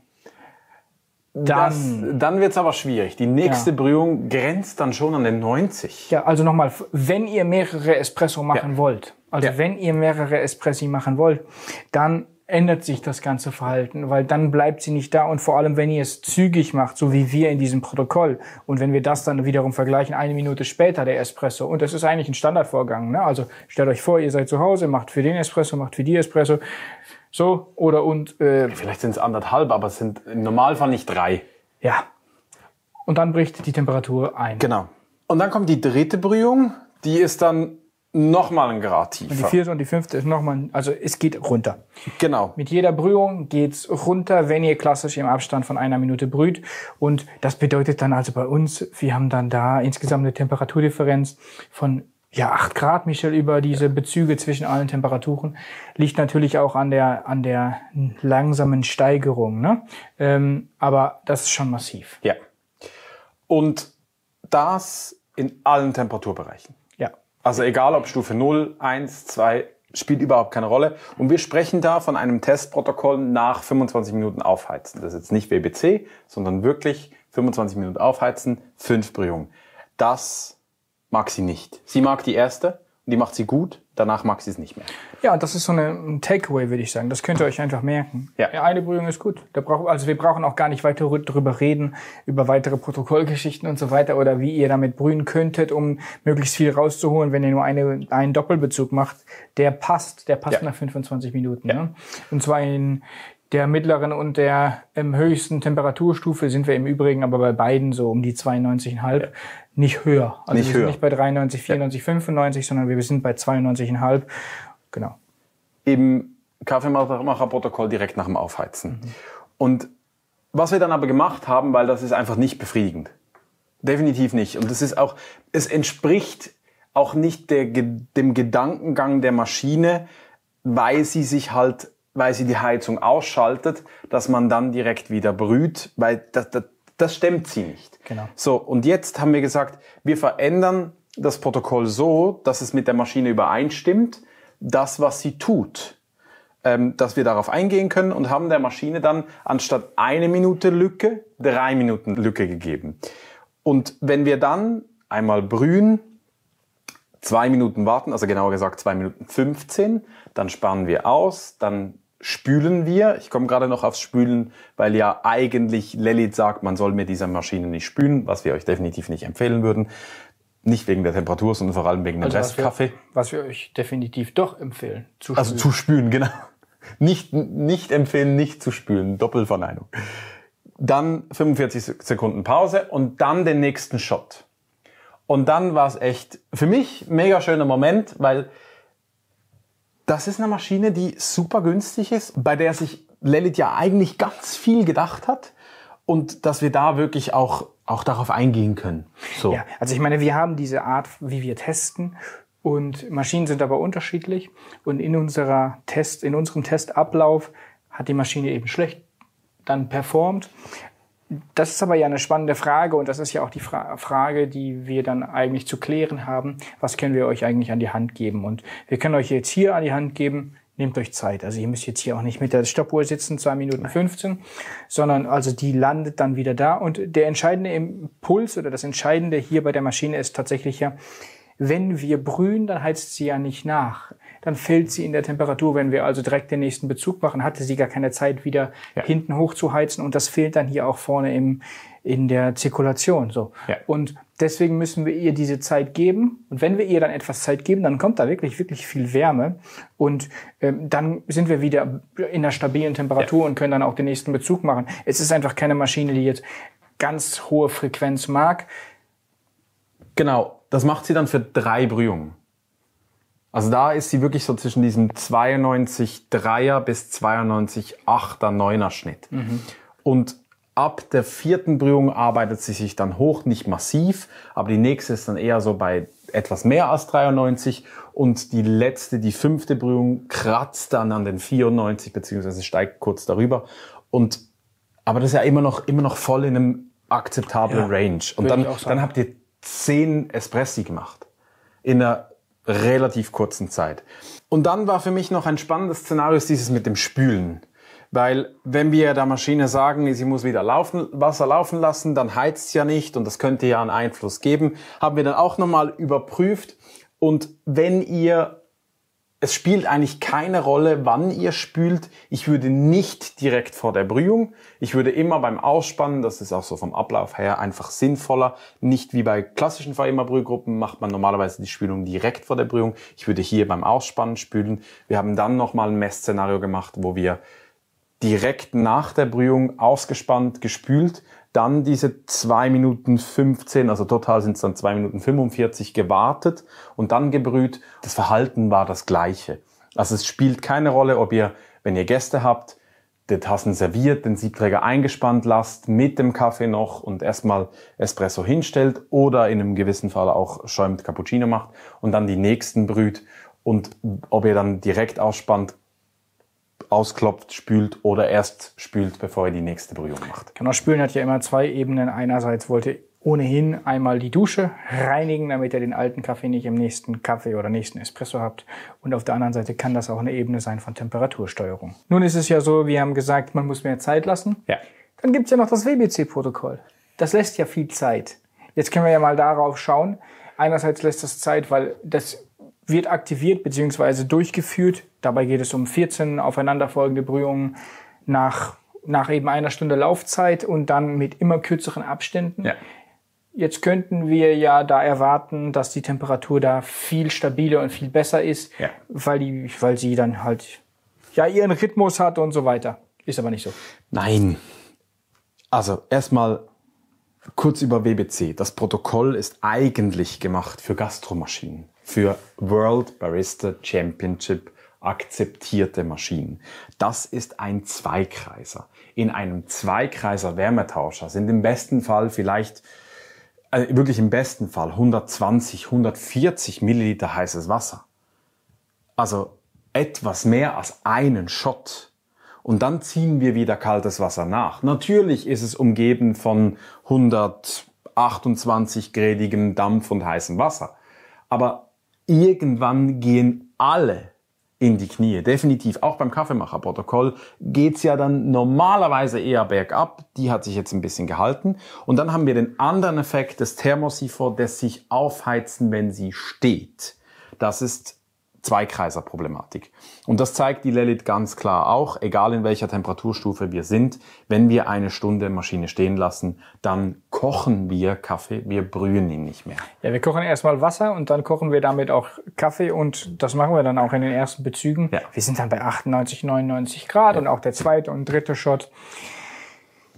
Dann wird's aber schwierig. Die nächste Brühung grenzt dann schon an den 90. Ja, also nochmal, wenn ihr mehrere Espresso machen wollt, wenn ihr mehrere Espressi machen wollt, dann ändert sich das ganze Verhalten, weil dann bleibt sie nicht da und vor allem, wenn ihr es zügig macht, so wie wir in diesem Protokoll und wenn wir das dann wiederum vergleichen, 1 Minute später der Espresso und das ist eigentlich ein Standardvorgang, ne? Also stellt euch vor, ihr seid zu Hause, macht für den Espresso, macht für die Espresso, so oder und vielleicht sind es 1,5, aber es sind im Normalfall nicht 3. Ja. Und dann bricht die Temperatur ein. Genau. Und dann kommt die dritte Brühung, die ist dann nochmal ein Grad tiefer. Und die vierte und die fünfte ist nochmal, also es geht runter. Genau. Mit jeder Brühung geht's runter, wenn ihr klassisch im Abstand von 1 Minute brüht. Und das bedeutet dann also bei uns, wir haben dann da insgesamt eine Temperaturdifferenz von 8 Grad, Michel, über diese Bezüge zwischen allen Temperaturen. Liegt natürlich auch an der langsamen Steigerung, ne? Aber das ist schon massiv. Ja. Und das in allen Temperaturbereichen. Ja. Also egal ob Stufe 0, 1, 2, spielt überhaupt keine Rolle. Und wir sprechen da von einem Testprotokoll nach 25 Minuten aufheizen. Das ist jetzt nicht WBC, sondern wirklich 25 Minuten aufheizen, 5 Brühungen. Das mag sie nicht. Sie mag die erste und die macht sie gut, danach mag sie es nicht mehr. Ja, das ist so ein Takeaway, würde ich sagen. Das könnt ihr euch einfach merken. Ja. Eine Brühung ist gut. Also wir brauchen auch gar nicht weiter drüber reden, über weitere Protokollgeschichten und so weiter oder wie ihr damit brühen könntet, um möglichst viel rauszuholen, wenn ihr nur einen Doppelbezug macht. Der passt nach 25 Minuten. Ja. Ne? Und zwar in der mittleren und der höchsten Temperaturstufe sind wir im Übrigen aber bei beiden so um die 92,5, nicht höher. Also wir sind nicht bei 93, 94, 95, sondern wir sind bei 92,5. Genau. Im Kaffeemacherprotokoll direkt nach dem Aufheizen. Und was wir dann aber gemacht haben, weil das ist einfach nicht befriedigend. Definitiv nicht. Und das ist auch, es entspricht auch nicht dem Gedankengang der Maschine, weil sie die Heizung ausschaltet, dass man dann direkt wieder brüht, weil das stemmt sie nicht. Genau. So, und jetzt haben wir gesagt, wir verändern das Protokoll so, dass es mit der Maschine übereinstimmt, das, was sie tut, dass wir darauf eingehen können und haben der Maschine dann anstatt 1 Minute Lücke 3 Minuten Lücke gegeben. Und wenn wir dann einmal brühen, 2 Minuten warten, also genauer gesagt 2 Minuten 15, dann spannen wir aus, dann spülen wir. Ich komme gerade noch aufs Spülen, weil ja eigentlich Lelit sagt, man soll mit dieser Maschine nicht spülen, was wir euch definitiv nicht empfehlen würden. Nicht wegen der Temperatur, sondern vor allem wegen dem Restkaffee. Was wir euch definitiv doch empfehlen. Also zu spülen, genau. Nicht empfehlen, nicht zu spülen. Doppelverneinung. Dann 45 Sekunden Pause und dann den nächsten Shot. Und dann war es echt für mich ein mega schöner Moment, weil das ist eine Maschine, die super günstig ist, bei der sich Lelit ja eigentlich ganz viel gedacht hat und dass wir da wirklich auch darauf eingehen können. So. Ja, also ich meine, wir haben diese Art, wie wir testen und Maschinen sind aber unterschiedlich und in unserem Testablauf hat die Maschine eben schlecht dann performt. Das ist aber ja eine spannende Frage und das ist ja auch die Frage, die wir dann eigentlich zu klären haben. Was können wir euch eigentlich an die Hand geben? Und wir können euch jetzt hier an die Hand geben, nehmt euch Zeit. Also ihr müsst jetzt hier auch nicht mit der Stoppuhr sitzen, 2 Minuten 15, sondern also die landet dann wieder da. Und der entscheidende Impuls oder das Entscheidende hier bei der Maschine ist tatsächlich ja, wenn wir brühen, dann heizt sie ja nicht nach. Dann fällt sie in der Temperatur. Wenn wir also direkt den nächsten Bezug machen, hatte sie gar keine Zeit, wieder hinten hoch zu heizen. Und das fehlt dann hier auch vorne in der Zirkulation. So. Ja. Und deswegen müssen wir ihr diese Zeit geben. Und wenn wir ihr dann etwas Zeit geben, dann kommt da wirklich, wirklich viel Wärme. Und dann sind wir wieder in einer stabilen Temperatur und können dann auch den nächsten Bezug machen. Es ist einfach keine Maschine, die jetzt ganz hohe Frequenz mag. Genau, das macht sie dann für 3 Brühungen. Also da ist sie wirklich so zwischen diesem 92,3er bis 92,8er, 9er Schnitt. Und ab der 4. Brühung arbeitet sie sich dann hoch, nicht massiv, aber die nächste ist dann eher so bei etwas mehr als 93 und die letzte, die 5. Brühung, kratzt dann an den 94 beziehungsweise steigt kurz darüber. Aber das ist ja immer noch voll in einem akzeptablen Range. Und dann habt ihr 10 Espressi gemacht in einer relativ kurzen Zeit. Und dann war für mich noch ein spannendes Szenario, dieses mit dem Spülen. Weil wenn wir der Maschine sagen, sie muss wieder Wasser laufen lassen, dann heizt es ja nicht und das könnte ja einen Einfluss geben, haben wir dann auch nochmal überprüft. Und es spielt eigentlich keine Rolle, wann ihr spült. Ich würde nicht direkt vor der Brühung. Ich würde immer beim Ausspannen, das ist auch so vom Ablauf her einfach sinnvoller. Nicht wie bei klassischen VEMA-Brühgruppen macht man normalerweise die Spülung direkt vor der Brühung. Ich würde hier beim Ausspannen spülen. Wir haben dann nochmal ein Messszenario gemacht, wo wir direkt nach der Brühung ausgespannt, gespült, dann diese 2 Minuten 15, also total sind es dann 2 Minuten 45 gewartet und dann gebrüht. Das Verhalten war das gleiche. Also es spielt keine Rolle, ob ihr, wenn ihr Gäste habt, die Tassen serviert, den Siebträger eingespannt lasst, mit dem Kaffee noch und erstmal Espresso hinstellt oder in einem gewissen Fall auch schäumt Cappuccino macht und dann die nächsten brüht und ob ihr dann direkt ausspannt, ausklopft, spült oder erst spült, bevor ihr die nächste Brühung macht. Genau, Spülen hat ja immer 2 Ebenen. Einerseits wollt ihr ohnehin einmal die Dusche reinigen, damit ihr den alten Kaffee nicht im nächsten Kaffee oder nächsten Espresso habt. Und auf der anderen Seite kann das auch eine Ebene sein von Temperatursteuerung. Nun ist es ja so, wir haben gesagt, man muss mehr Zeit lassen. Ja. Dann gibt's ja noch das WBC-Protokoll. Das lässt ja viel Zeit. Jetzt können wir ja mal darauf schauen. Einerseits lässt das Zeit, weil das wird aktiviert bzw. durchgeführt. Dabei geht es um 14 aufeinanderfolgende Brühungen nach eben einer Stunde Laufzeit und dann mit immer kürzeren Abständen. Ja. Jetzt könnten wir ja da erwarten, dass die Temperatur da viel stabiler und viel besser ist, weil sie dann halt ihren Rhythmus hat und so weiter. Ist aber nicht so. Nein. Also erstmal kurz über WBC. Das Protokoll ist eigentlich gemacht für Gastromaschinen, für World Barista Championship akzeptierte Maschinen. Das ist ein Zweikreiser. In einem Zweikreiser Wärmetauscher sind im besten Fall wirklich im besten Fall 120, 140 Milliliter heißes Wasser. Also etwas mehr als einen Shot. Und dann ziehen wir wieder kaltes Wasser nach. Natürlich ist es umgeben von 128-gradigem Dampf und heißem Wasser. Aber irgendwann gehen alle in die Knie. Definitiv. Auch beim Kaffeemacherprotokoll geht's ja dann normalerweise eher bergab. Die hat sich jetzt ein bisschen gehalten. Und dann haben wir den anderen Effekt des Thermosifon, des sich aufheizen, wenn sie steht. Das ist Zweikreiser-Problematik. Und das zeigt die Lelit ganz klar auch, egal in welcher Temperaturstufe wir sind, wenn wir eine Stunde Maschine stehen lassen, dann kochen wir Kaffee, wir brühen ihn nicht mehr. Ja, wir kochen erstmal Wasser und dann kochen wir damit auch Kaffee und das machen wir dann auch in den ersten Bezügen. Ja. Wir sind dann bei 98, 99 Grad und auch der zweite und dritte Shot.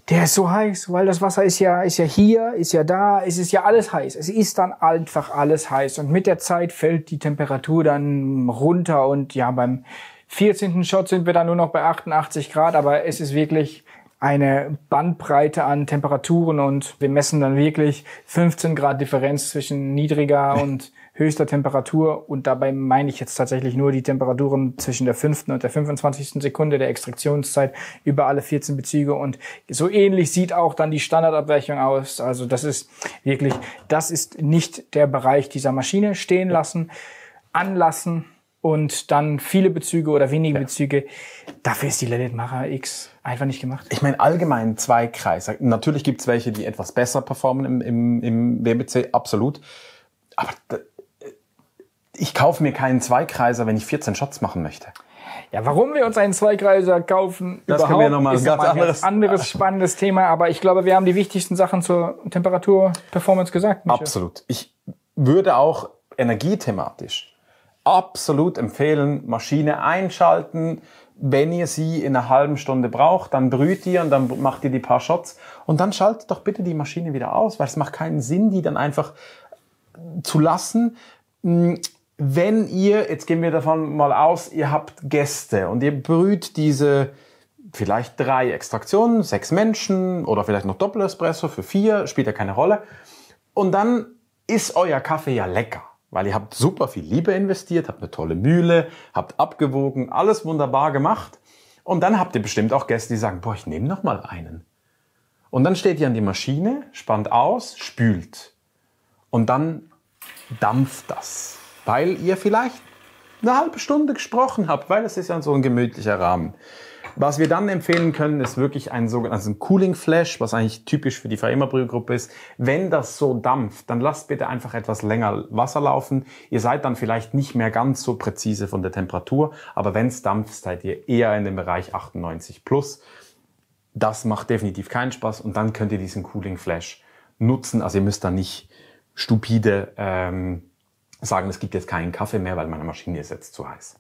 Der ist so heiß, weil das Wasser ist ja hier, ist ja da, es ist ja alles heiß. Es ist dann einfach alles heiß. Und mit der Zeit fällt die Temperatur dann runter und ja, beim 14. Shot sind wir dann nur noch bei 88 Grad, aber es ist wirklich eine Bandbreite an Temperaturen und wir messen dann wirklich 15 Grad Differenz zwischen niedriger und höchster Temperatur und dabei meine ich jetzt tatsächlich nur die Temperaturen zwischen der 5. und der 25. Sekunde der Extraktionszeit über alle 14 Bezüge und so ähnlich sieht auch dann die Standardabweichung aus. Also das ist nicht der Bereich dieser Maschine. Stehen lassen, anlassen und dann viele Bezüge oder wenige Bezüge. Dafür ist die Lelit Mara X einfach nicht gemacht. Ich meine allgemein Zweikreiser. Natürlich gibt es welche, die etwas besser performen im WBC, absolut. Aber ich kaufe mir keinen Zweikreiser, wenn ich 14 Shots machen möchte. Ja, warum wir uns einen Zweikreiser kaufen, das können wir nochmal ist ein ganz anderes spannendes Thema. Aber ich glaube, wir haben die wichtigsten Sachen zur Temperaturperformance gesagt. Michael. Absolut. Ich würde auch energiethematisch absolut empfehlen, Maschine einschalten. Wenn ihr sie in einer halben Stunde braucht, dann brüht ihr und dann macht ihr die paar Shots. Und dann schaltet doch bitte die Maschine wieder aus, weil es macht keinen Sinn, die dann einfach zu lassen. Wenn ihr, jetzt gehen wir davon mal aus, ihr habt Gäste und ihr brüht diese vielleicht 3 Extraktionen, 6 Menschen oder vielleicht noch Doppel-Espresso für 4, spielt ja keine Rolle. Und dann ist euer Kaffee ja lecker, weil ihr habt super viel Liebe investiert, habt eine tolle Mühle, habt abgewogen, alles wunderbar gemacht. Und dann habt ihr bestimmt auch Gäste, die sagen, boah, ich nehme noch mal einen. Und dann steht ihr an die Maschine, spannt aus, spült. Und dann dampft das, weil ihr vielleicht eine halbe Stunde gesprochen habt, weil es ist ja so ein gemütlicher Rahmen. Was wir dann empfehlen können, ist wirklich ein sogenanntes Cooling Flash, was eigentlich typisch für die Faema Brewgruppe ist. Wenn das so dampft, dann lasst bitte einfach etwas länger Wasser laufen. Ihr seid dann vielleicht nicht mehr ganz so präzise von der Temperatur, aber wenn es dampft, seid ihr eher in dem Bereich 98 plus. Das macht definitiv keinen Spaß und dann könnt ihr diesen Cooling Flash nutzen. Also ihr müsst dann nicht stupide sagen, es gibt jetzt keinen Kaffee mehr, weil meine Maschine ist jetzt zu heiß.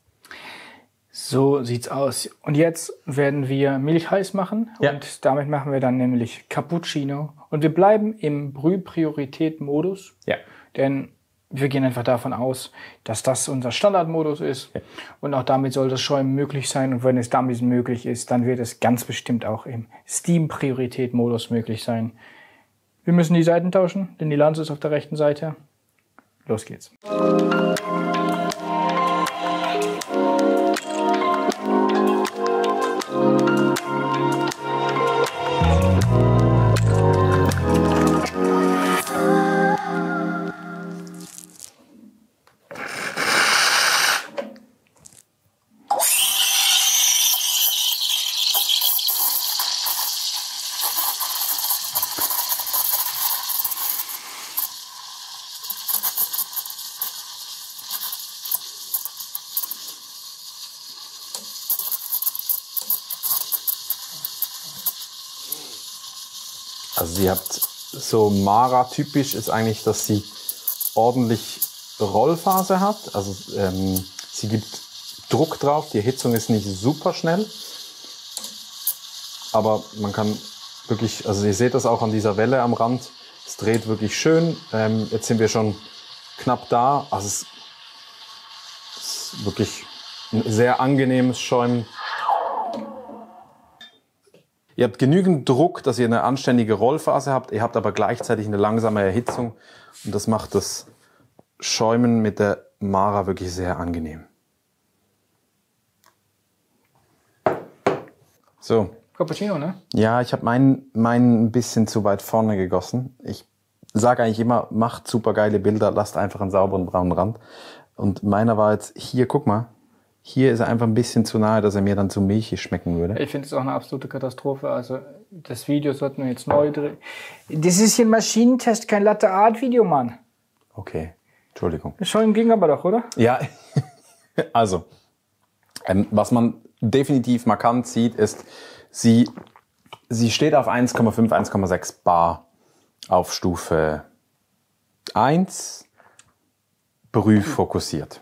So sieht's aus. Und jetzt werden wir Milch heiß machen. Ja. Und damit machen wir dann nämlich Cappuccino. Und wir bleiben im Brühpriorität-Modus. Ja. Denn wir gehen einfach davon aus, dass das unser Standardmodus ist. Ja. Und auch damit soll das Schäumen möglich sein. Und wenn es damit möglich ist, dann wird es ganz bestimmt auch im Steam-Priorität-Modus möglich sein. Wir müssen die Seiten tauschen, denn die Lanze ist auf der rechten Seite. Los geht's. Also sie habt so Mara-typisch ist eigentlich, dass sie ordentlich Rollphase hat. Also sie gibt Druck drauf, die Erhitzung ist nicht super schnell. Aber man kann wirklich, also ihr seht das auch an dieser Welle am Rand, es dreht wirklich schön. Jetzt sind wir schon knapp da. Also es ist wirklich ein sehr angenehmes Schäumen. Ihr habt genügend Druck, dass ihr eine anständige Rollphase habt. Ihr habt aber gleichzeitig eine langsame Erhitzung. Und das macht das Schäumen mit der Mara wirklich sehr angenehm. So. Cappuccino, ne? Ja, ich habe meinen ein bisschen zu weit vorne gegossen. Ich sage eigentlich immer, macht super geile Bilder, lasst einfach einen sauberen braunen Rand. Und meiner war jetzt hier, guck mal. Hier ist er einfach ein bisschen zu nahe, dass er mir dann zu milchig schmecken würde. Ich finde es auch eine absolute Katastrophe. Also das Video sollten wir jetzt neu drehen. Das ist hier ein Maschinentest, kein Latte-Art-Video, Mann. Okay, Entschuldigung. Schon ging aber doch, oder? Ja, also, was man definitiv markant sieht, ist, sie steht auf 1,5, 1,6 Bar auf Stufe 1, Brüh fokussiert.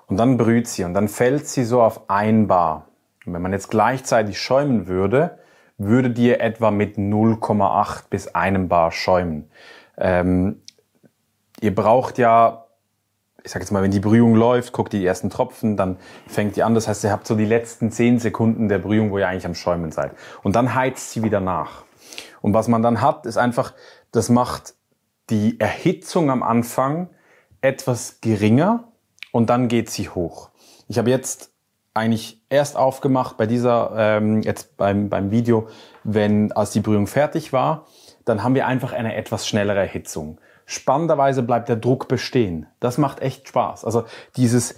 Und dann brüht sie und dann fällt sie so auf 1 Bar. Und wenn man jetzt gleichzeitig schäumen würde, würdet ihr etwa mit 0,8 bis 1 Bar schäumen. Ihr braucht ja, ich sag jetzt mal, wenn die Brühung läuft, guckt ihr die ersten Tropfen, dann fängt die an. Das heißt, ihr habt so die letzten 10 Sekunden der Brühung, wo ihr eigentlich am Schäumen seid. Und dann heizt sie wieder nach. Und was man dann hat, ist einfach, das macht die Erhitzung am Anfang etwas geringer. Und dann geht sie hoch. Ich habe jetzt eigentlich erst aufgemacht bei dieser, jetzt beim Video, als die Brühung fertig war, dann haben wir einfach eine etwas schnellere Erhitzung. Spannenderweise bleibt der Druck bestehen. Das macht echt Spaß. Also dieses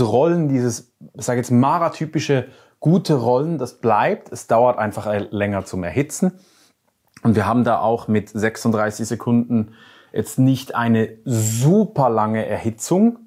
Rollen, ich sage jetzt Mara-typische gute Rollen, das bleibt. Es dauert einfach länger zum Erhitzen. Und wir haben da auch mit 36 Sekunden jetzt nicht eine super lange Erhitzung.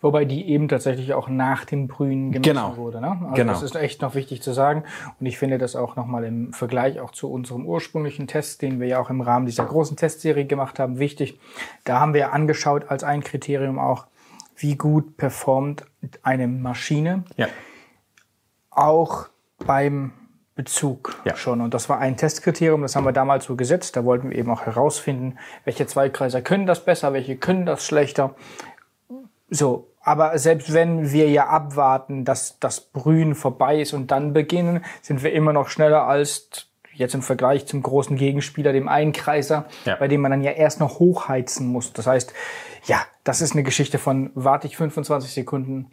Wobei die eben tatsächlich auch nach dem Brühen gemessen wurde. Ne? Also genau. Das ist echt noch wichtig zu sagen. Und ich finde das auch nochmal im Vergleich auch zu unserem ursprünglichen Test, den wir ja auch im Rahmen dieser großen Testserie gemacht haben, wichtig. Da haben wir angeschaut als ein Kriterium auch, wie gut performt eine Maschine. Ja. Auch beim Bezug schon. Und das war ein Testkriterium, das haben wir damals so gesetzt. Da wollten wir eben auch herausfinden, welche Zweigkreiser können das besser, welche können das schlechter. So, Aber selbst wenn wir ja abwarten, dass das Brühen vorbei ist und dann beginnen, sind wir immer noch schneller als jetzt im Vergleich zum großen Gegenspieler, dem Einkreiser, bei dem man dann ja erst noch hochheizen muss. Das heißt, ja, das ist eine Geschichte von, warte ich 25 Sekunden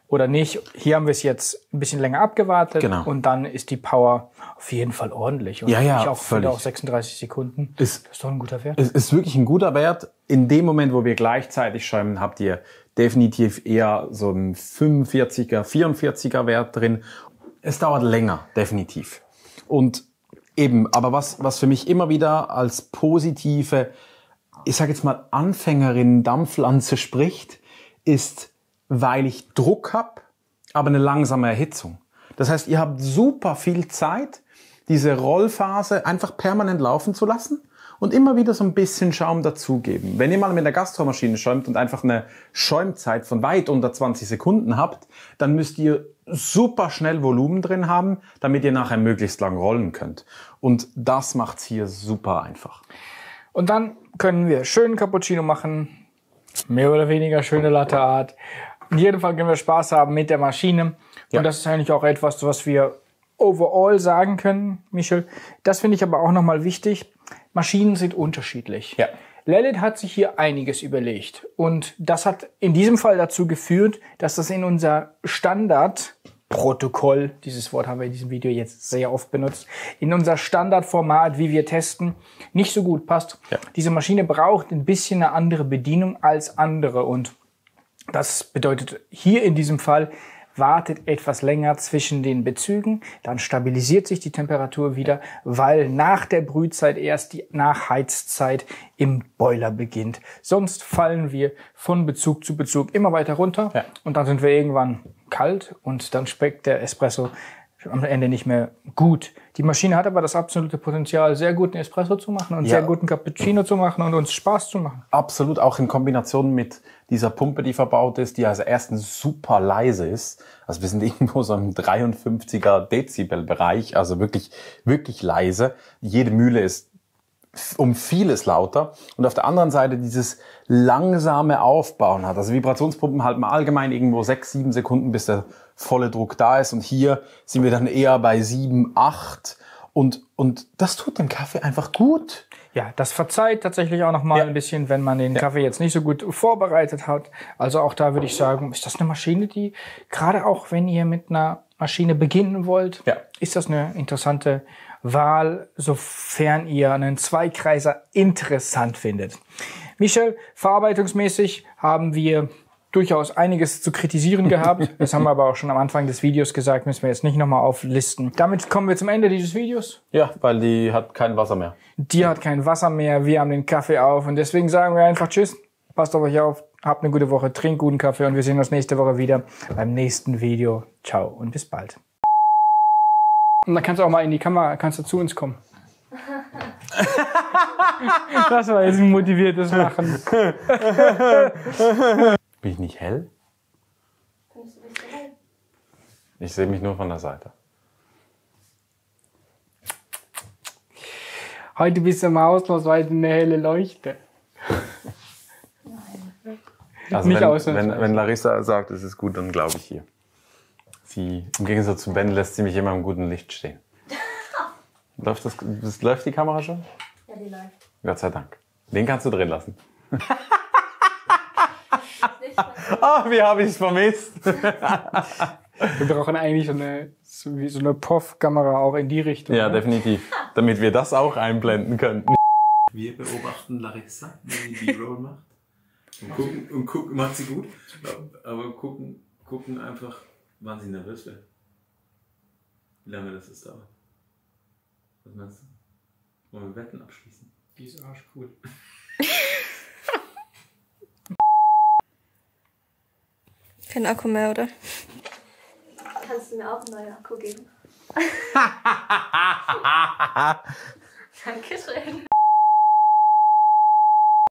oder nicht. Hier haben wir es jetzt ein bisschen länger abgewartet und dann ist die Power auf jeden Fall ordentlich. Und ich auch völlig. Auch 36 Sekunden. Das ist doch ein guter Wert. Es ist wirklich ein guter Wert. In dem Moment, wo wir gleichzeitig schäumen, habt ihr definitiv eher so einen 45er, 44er Wert drin. Es dauert länger, definitiv. Und eben, aber was für mich immer wieder als positive, ich sage jetzt mal Anfängerin-Dampflanze spricht, ist, weil ich Druck habe, aber eine langsame Erhitzung. Das heißt, ihr habt super viel Zeit, diese Rollphase einfach permanent laufen zu lassen und immer wieder so ein bisschen Schaum dazugeben. Wenn ihr mal mit der Gastromaschine schäumt und einfach eine Schäumzeit von weit unter 20 Sekunden habt, dann müsst ihr super schnell Volumen drin haben, damit ihr nachher möglichst lang rollen könnt. Und das macht's hier super einfach. Und dann können wir schönen Cappuccino machen, mehr oder weniger schöne Latte Art. In jedem Fall können wir Spaß haben mit der Maschine. Und das ist eigentlich auch etwas, was wir overall sagen können, Michel. Das finde ich aber auch nochmal wichtig. Maschinen sind unterschiedlich. Lelit hat sich hier einiges überlegt. Und das hat in diesem Fall dazu geführt, dass das in unser Standardprotokoll, dieses Wort haben wir in diesem Video jetzt sehr oft benutzt, in unser Standardformat, wie wir testen, nicht so gut passt. Diese Maschine braucht ein bisschen eine andere Bedienung als andere. Und das bedeutet hier in diesem Fall, wartet etwas länger zwischen den Bezügen, dann stabilisiert sich die Temperatur wieder, weil nach der Brühzeit erst die Nachheizzeit im Boiler beginnt. Sonst fallen wir von Bezug zu Bezug immer weiter runter und dann sind wir irgendwann kalt und dann schmeckt der Espresso am Ende nicht mehr gut. Die Maschine hat aber das absolute Potenzial, sehr guten Espresso zu machen und sehr guten Cappuccino zu machen und uns Spaß zu machen. Absolut, auch in Kombination mit dieser Pumpe, die verbaut ist, die also erstens super leise ist. Also wir sind irgendwo so im 53er Dezibel-Bereich, also wirklich, wirklich leise. Jede Mühle ist um vieles lauter. Und auf der anderen Seite dieses langsame Aufbauen hat. Also Vibrationspumpen halten wir allgemein irgendwo 6, 7 Sekunden, bis der volle Druck da ist. Und hier sind wir dann eher bei 7, 8. Und das tut dem Kaffee einfach gut. Ja, das verzeiht tatsächlich auch noch mal ein bisschen, wenn man den Kaffee jetzt nicht so gut vorbereitet hat. Also auch da würde ich sagen, ist das eine Maschine, die, gerade auch wenn ihr mit einer Maschine beginnen wollt, ist das eine interessante Wahl, sofern ihr einen Zweikreiser interessant findet. Michel, verarbeitungsmäßig haben wir durchaus einiges zu kritisieren gehabt. Das haben wir aber auch schon am Anfang des Videos gesagt, müssen wir jetzt nicht nochmal auflisten. Damit kommen wir zum Ende dieses Videos. Ja, weil die hat kein Wasser mehr. Die hat kein Wasser mehr, wir haben den Kaffee auf und deswegen sagen wir einfach Tschüss, passt auf euch auf, habt eine gute Woche, trinkt guten Kaffee und wir sehen uns nächste Woche wieder beim nächsten Video. Ciao und bis bald. Und dann kannst du auch mal in die Kamera, kannst du zu uns kommen. Das war jetzt ein motiviertes Lachen. Bin ich nicht hell? Findest du nicht hell? Ich sehe mich nur von der Seite. Heute bist du mal ausnahmsweise eine helle Leuchte. Nein. Also Nicht wenn Larissa sagt, es ist gut, dann glaube ich hier. Sie, im Gegensatz zu Ben, lässt sie mich immer im guten Licht stehen. Läuft die Kamera schon? Ja, die läuft. Gott sei Dank. Den kannst du drin lassen. Ah, wie habe ich es vermisst? Wir brauchen eigentlich so eine POV-Kamera auch in die Richtung. Ja, ne? definitiv. Damit wir das auch einblenden könnten. Wir beobachten Larissa, wie sie die Roll macht. Und gucken, macht sie gut, aber gucken einfach, wann sie nervös wird. Wie lange das jetzt dauert. Was meinst du? Wollen wir Wetten abschließen? Die ist arschcool. Kein Akku mehr, oder? Kannst du mir auch einen neuen Akku geben? Dankeschön.